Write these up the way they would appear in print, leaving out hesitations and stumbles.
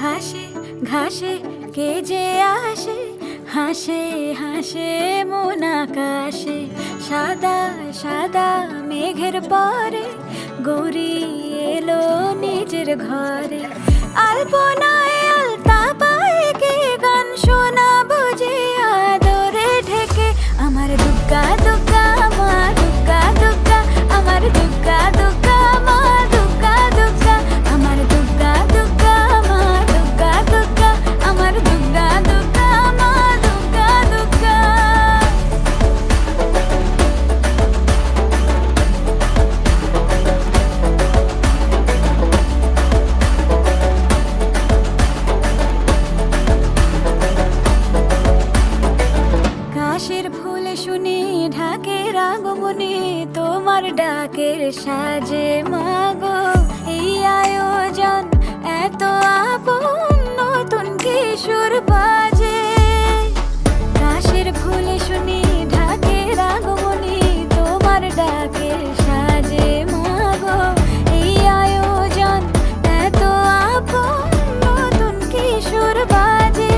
ঘাসে ঘাসে কে যে আসে, হাসে হাসে মন আকাশে। সাদা সাদা মেঘের পরে গৌরী এলো নিজের ঘরে। আলপনায় আলতা পায়ে কে গান শোনাবো যে আদরে ঢেকে। আমার দুগ্গা দুগ্গা মা দুগ্গা দুগ্গা, আমার দুগ্গা দুগ্গা মা দুগ্গা দুগ্গা, আমার দুগ্গা দুগ্গা মা দুগ্গা দুগ্গা, আমার দুগ্গা দুগ্গা মা দুগ্গা দুগ্গা। কাশের ফুল শুনি ঢাকের আগমনে, তোমার ডাকের সাজে মাগো এই আয়োজন এত আপন, নতুন কিশোর বাজে। কাশের ফুল শুনি ঢাকের আগমনে, তোমার ডাকের সাজে মাগো এই আয়োজন এত আপন, নতুন কিশোর বাজে।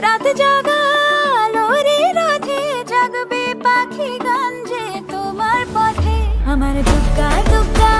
রাত জাগা আলোরে রথে জাগবে পাখি গান যে তোমার পথে। আমার দুগ্গা দুগ্গা